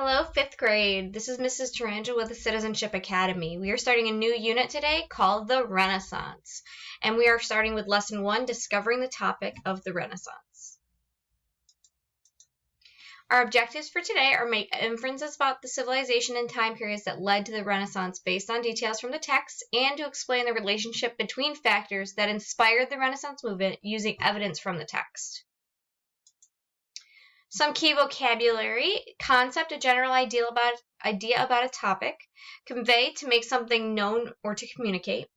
Hello, 5th grade. This is Mrs. Taranja with the Citizenship Academy. We are starting a new unit today called the Renaissance. And we are starting with Lesson 1, Discovering the Topic of the Renaissance. Our objectives for today are make inferences about the civilization and time periods that led to the Renaissance based on details from the text, and to explain the relationship between factors that inspired the Renaissance movement using evidence from the text. Some key vocabulary: concept, a general idea about a topic; convey, to make something known or to communicate;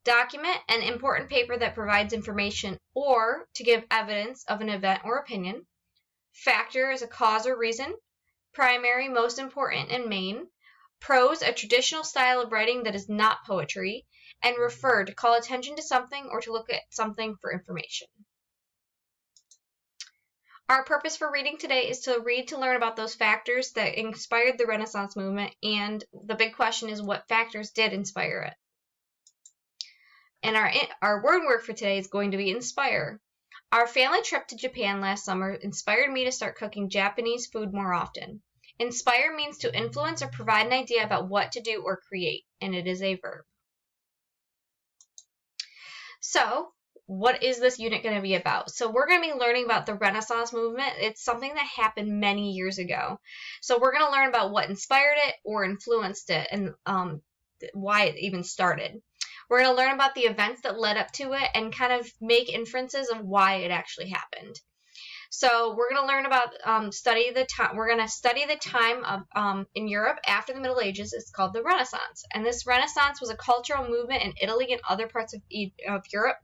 document, an important paper that provides information or to give evidence of an event or opinion; factor is a cause or reason; primary, most important and main; prose, a traditional style of writing that is not poetry; and refer, to call attention to something or to look at something for information. Our purpose for reading today is to read to learn about those factors that inspired the Renaissance movement, and the big question is, what factors did inspire it? And our word work for today is going to be inspire. Our family trip to Japan last summer inspired me to start cooking Japanese food more often. Inspire means to influence or provide an idea about what to do or create, and it is a verb. So, what is this unit going to be about? So we're going to be learning about the Renaissance movement. It's something that happened many years ago. So we're going to learn about what inspired it or influenced it, and why it even started. We're going to learn about the events that led up to it and kind of make inferences of why it actually happened. So we're going to learn about We're going to study the time of in Europe after the Middle Ages. It's called the Renaissance, and this Renaissance was a cultural movement in Italy and other parts of Europe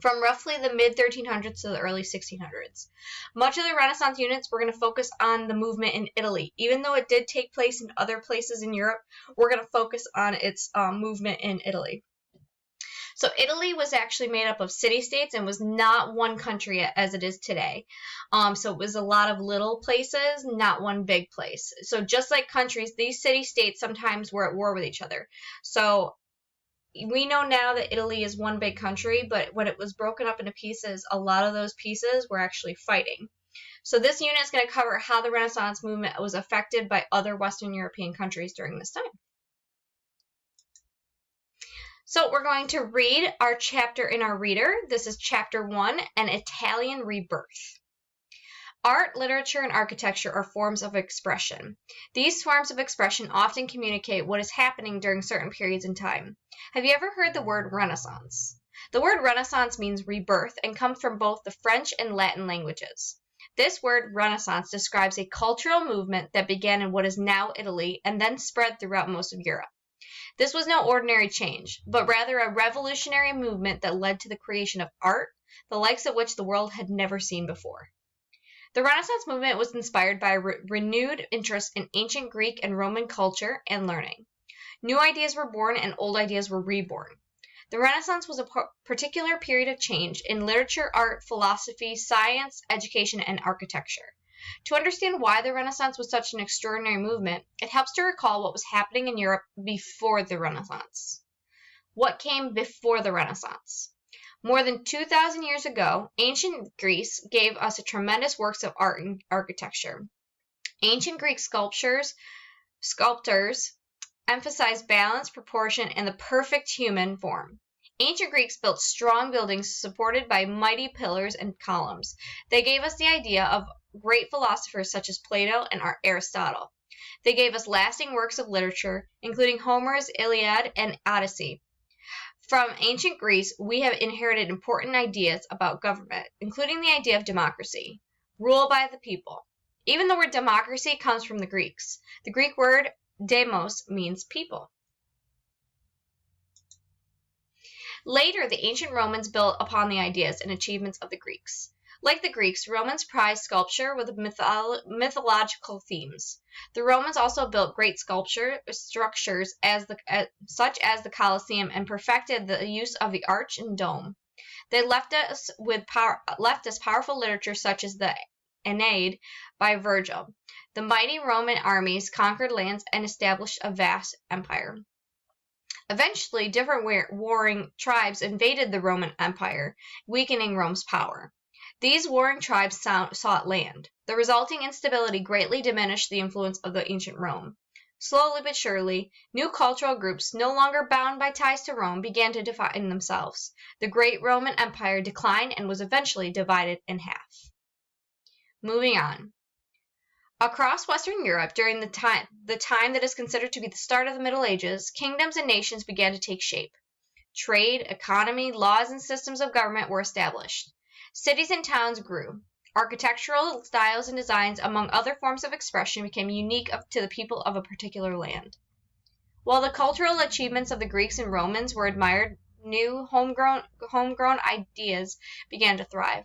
from roughly the mid-1300s to the early 1600s. Much of the Renaissance units, we're going to focus on the movement in Italy. Even though it did take place in other places in Europe, we're going to focus on its movement in Italy. So Italy was actually made up of city-states and was not one country as it is today. So it was a lot of little places, not one big place. So just like countries, these city-states sometimes were at war with each other. So we know now that Italy is one big country, but when it was broken up into pieces, a lot of those pieces were actually fighting. So this unit is going to cover how the Renaissance movement was affected by other Western European countries during this time. So we're going to read our chapter in our reader. This is Chapter 1, An Italian Rebirth. Art, literature, and architecture are forms of expression. These forms of expression often communicate what is happening during certain periods in time. Have you ever heard the word Renaissance? The word Renaissance means rebirth and comes from both the French and Latin languages. This word Renaissance describes a cultural movement that began in what is now Italy and then spread throughout most of Europe. This was no ordinary change, but rather a revolutionary movement that led to the creation of art, the likes of which the world had never seen before. The Renaissance movement was inspired by a renewed interest in ancient Greek and Roman culture and learning. New ideas were born and old ideas were reborn. The Renaissance was a particular period of change in literature, art, philosophy, science, education, and architecture. To understand why the Renaissance was such an extraordinary movement, it helps to recall what was happening in Europe before the Renaissance. What came before the Renaissance? More than 2,000 years ago, ancient Greece gave us tremendous works of art and architecture. Ancient Greek sculptors emphasized balance, proportion, and the perfect human form. Ancient Greeks built strong buildings supported by mighty pillars and columns. They gave us the idea of great philosophers such as Plato and Aristotle. They gave us lasting works of literature, including Homer's Iliad and Odyssey. From ancient Greece, we have inherited important ideas about government, including the idea of democracy, rule by the people. Even the word democracy comes from the Greeks. The Greek word demos means people. Later, the ancient Romans built upon the ideas and achievements of the Greeks. Like the Greeks, Romans prized sculpture with mythological themes. The Romans also built great structures such as the Colosseum and perfected the use of the arch and dome. They left us powerful literature such as the Aeneid by Virgil. The mighty Roman armies conquered lands and established a vast empire. Eventually, different warring tribes invaded the Roman Empire, weakening Rome's power. These warring tribes sought land. The resulting instability greatly diminished the influence of the ancient Rome. Slowly but surely, new cultural groups, no longer bound by ties to Rome, began to define themselves. The great Roman Empire declined and was eventually divided in half. Moving on. Across Western Europe, during the time that is considered to be the start of the Middle Ages, kingdoms and nations began to take shape. Trade, economy, laws, and systems of government were established. Cities and towns grew. Architectural styles and designs, among other forms of expression, became unique to the people of a particular land. While the cultural achievements of the Greeks and Romans were admired, new homegrown ideas began to thrive.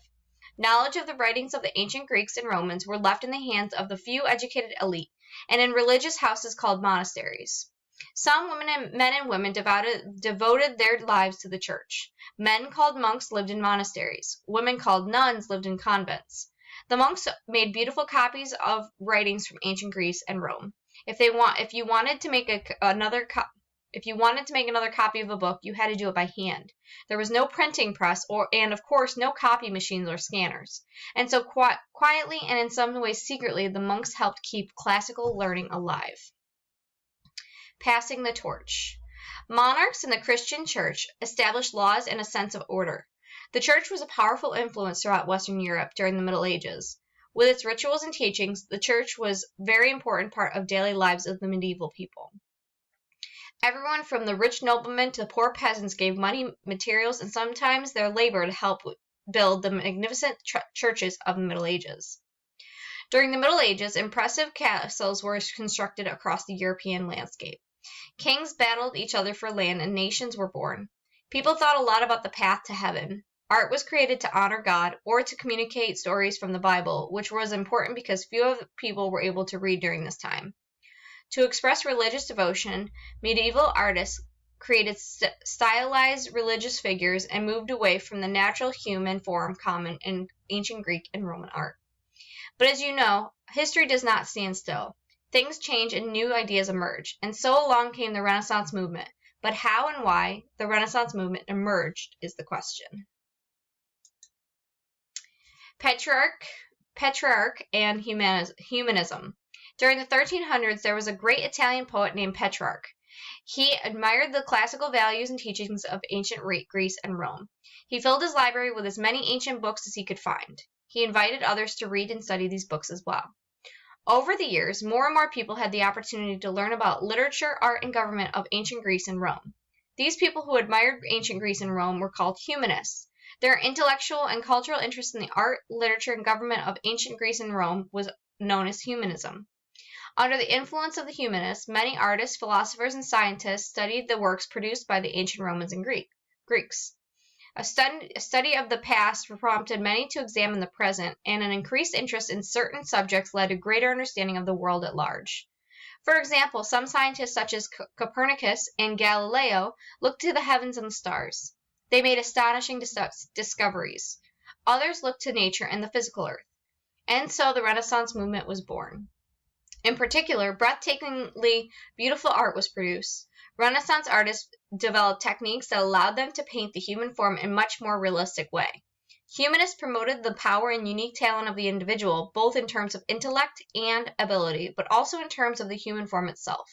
Knowledge of the writings of the ancient Greeks and Romans were left in the hands of the few educated elite, and in religious houses called monasteries. Some men and women devoted their lives to the church. Men called monks lived in monasteries. Women called nuns lived in convents. The monks made beautiful copies of writings from ancient Greece and Rome. If you wanted to make another copy of a book, you had to do it by hand. There was no printing press and of course no copy machines or scanners. And so quietly and in some ways secretly, the monks helped keep classical learning alive. Passing the torch. Monarchs in the Christian church established laws and a sense of order. The church was a powerful influence throughout Western Europe during the Middle Ages. With its rituals and teachings, the church was a very important part of daily lives of the medieval people. Everyone from the rich noblemen to the poor peasants gave money, materials, and sometimes their labor to help build the magnificent churches of the Middle Ages. During the Middle Ages, impressive castles were constructed across the European landscape. Kings battled each other for land and nations were born. People thought a lot about the path to heaven. Art was created to honor God or to communicate stories from the Bible, which was important because few people were able to read during this time. To express religious devotion, medieval artists created stylized religious figures and moved away from the natural human form common in ancient Greek and Roman art. But as you know, history does not stand still. Things change and new ideas emerge, and so along came the Renaissance movement. But how and why the Renaissance movement emerged is the question. Petrarch and humanism. During the 1300s, there was a great Italian poet named Petrarch. He admired the classical values and teachings of ancient Greece and Rome. He filled his library with as many ancient books as he could find. He invited others to read and study these books as well. Over the years, more and more people had the opportunity to learn about literature, art, and government of ancient Greece and Rome. These people who admired ancient Greece and Rome were called humanists. Their intellectual and cultural interest in the art, literature, and government of ancient Greece and Rome was known as humanism. Under the influence of the humanists, many artists, philosophers, and scientists studied the works produced by the ancient Romans and Greeks. A study of the past prompted many to examine the present, and an increased interest in certain subjects led to greater understanding of the world at large. For example, some scientists such as Copernicus and Galileo looked to the heavens and the stars. They made astonishing discoveries. Others looked to nature and the physical earth. And so the Renaissance movement was born. In particular, breathtakingly beautiful art was produced. Renaissance artists developed techniques that allowed them to paint the human form in a much more realistic way. Humanists promoted the power and unique talent of the individual, both in terms of intellect and ability, but also in terms of the human form itself.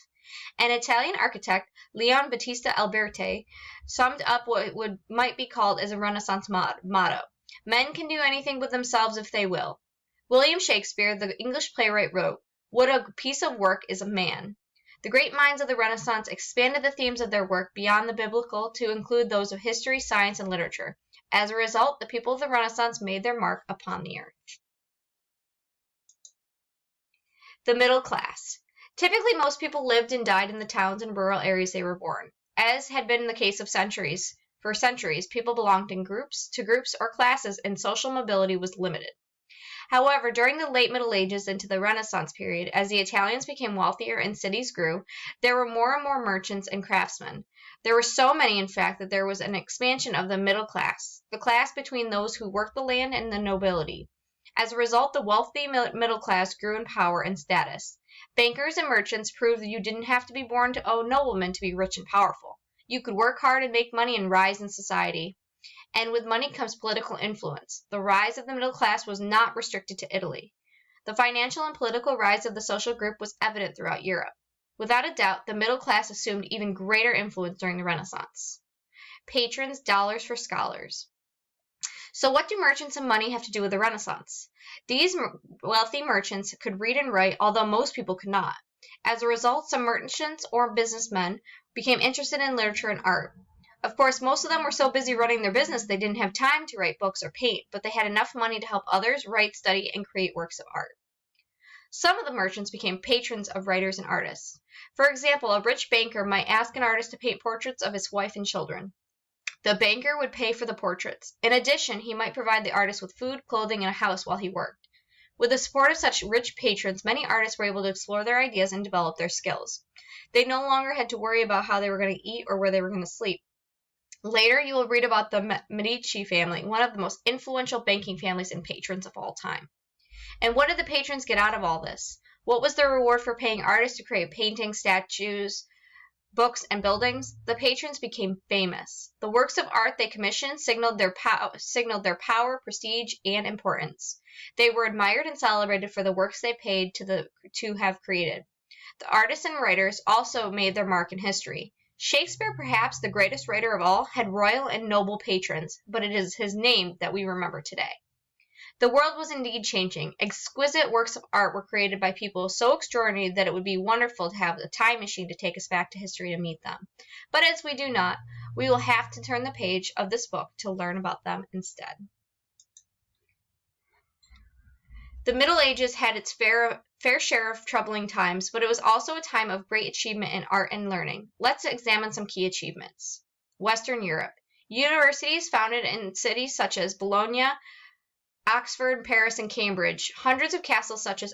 An Italian architect, Leon Battista Alberti, summed up what might be called as a Renaissance motto: "Men can do anything with themselves if they will." William Shakespeare, the English playwright, wrote, "What a piece of work is a man." The great minds of the Renaissance expanded the themes of their work beyond the biblical to include those of history, science, and literature. As a result, the people of the Renaissance made their mark upon the earth. The middle class. Typically, most people lived and died in the towns and rural areas they were born. As had been the case for centuries, people belonged to groups or classes, and social mobility was limited. However, during the late Middle Ages into the Renaissance period, as the Italians became wealthier and cities grew, there were more and more merchants and craftsmen. There were so many, in fact, that there was an expansion of the middle class, the class between those who worked the land and the nobility. As a result, the wealthy middle class grew in power and status. Bankers and merchants proved that you didn't have to be born to a nobleman to be rich and powerful. You could work hard and make money and rise in society. And with money comes political influence. The rise of the middle class was not restricted to Italy. The financial and political rise of the social group was evident throughout Europe. Without a doubt, the middle class assumed even greater influence during the Renaissance. Patrons, dollars for scholars. So what do merchants and money have to do with the Renaissance? These wealthy merchants could read and write, although most people could not. As a result, some merchants or businessmen became interested in literature and art. Of course, most of them were so busy running their business they didn't have time to write books or paint, but they had enough money to help others write, study, and create works of art. Some of the merchants became patrons of writers and artists. For example, a rich banker might ask an artist to paint portraits of his wife and children. The banker would pay for the portraits. In addition, he might provide the artist with food, clothing, and a house while he worked. With the support of such rich patrons, many artists were able to explore their ideas and develop their skills. They no longer had to worry about how they were going to eat or where they were going to sleep. Later, you will read about the Medici family, one of the most influential banking families and patrons of all time. And what did the patrons get out of all this? What was the reward for paying artists to create paintings, statues, books, and buildings? The patrons became famous. The works of art they commissioned signaled their power, prestige, and importance. They were admired and celebrated for the works they paid to have created. The artists and writers also made their mark in history. Shakespeare, perhaps the greatest writer of all, had royal and noble patrons, but it is his name that we remember today. The world was indeed changing. Exquisite works of art were created by people so extraordinary that it would be wonderful to have a time machine to take us back to history to meet them. But as we do not, we will have to turn the page of this book to learn about them instead. The Middle Ages had its fair share of troubling times, but it was also a time of great achievement in art and learning. Let's examine some key achievements. Western Europe. Universities founded in cities such as Bologna, Oxford, Paris, and Cambridge. Hundreds of castles such as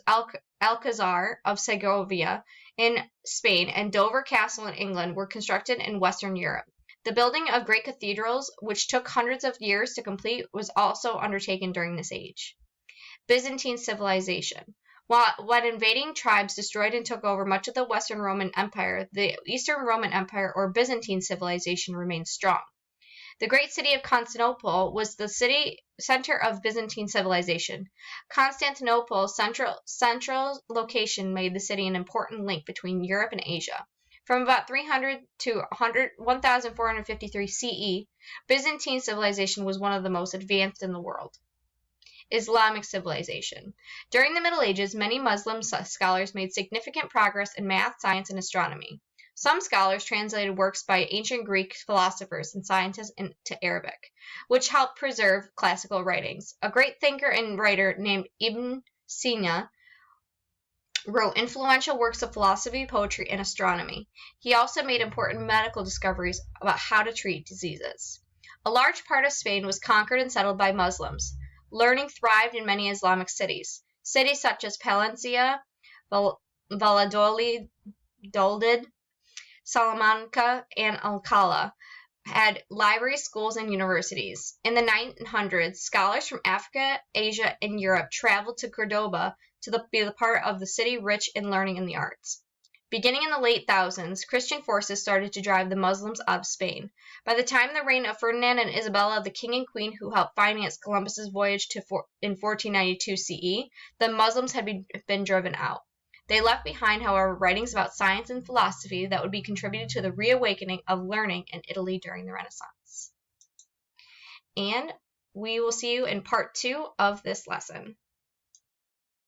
Alcazar of Segovia in Spain and Dover Castle in England were constructed in Western Europe. The building of great cathedrals, which took hundreds of years to complete, was also undertaken during this age. Byzantine civilization. When invading tribes destroyed and took over much of the Western Roman Empire, the Eastern Roman Empire or Byzantine civilization remained strong. The great city of Constantinople was the center of Byzantine civilization. Constantinople's central location made the city an important link between Europe and Asia. From about 300 to 1453 CE, Byzantine civilization was one of the most advanced in the world. Islamic civilization. During the Middle Ages, many Muslim scholars made significant progress in math, science, and astronomy. Some scholars translated works by ancient Greek philosophers and scientists into Arabic, which helped preserve classical writings. A great thinker and writer named Ibn Sina wrote influential works of philosophy, poetry, and astronomy. He also made important medical discoveries about how to treat diseases. A large part of Spain was conquered and settled by Muslims. Learning thrived in many Islamic cities. Cities such as Palencia, Valladolid, Salamanca, and Alcala had libraries, schools, and universities. In the 900s, scholars from Africa, Asia, and Europe traveled to Cordoba to be the part of the city rich in learning and the arts. Beginning in the late thousands, Christian forces started to drive the Muslims out of Spain. By the time of the reign of Ferdinand and Isabella, the king and queen who helped finance Columbus's voyage in 1492 CE, the Muslims had been driven out. They left behind, however, writings about science and philosophy that would be contributed to the reawakening of learning in Italy during the Renaissance. And we will see you in part 2 of this lesson.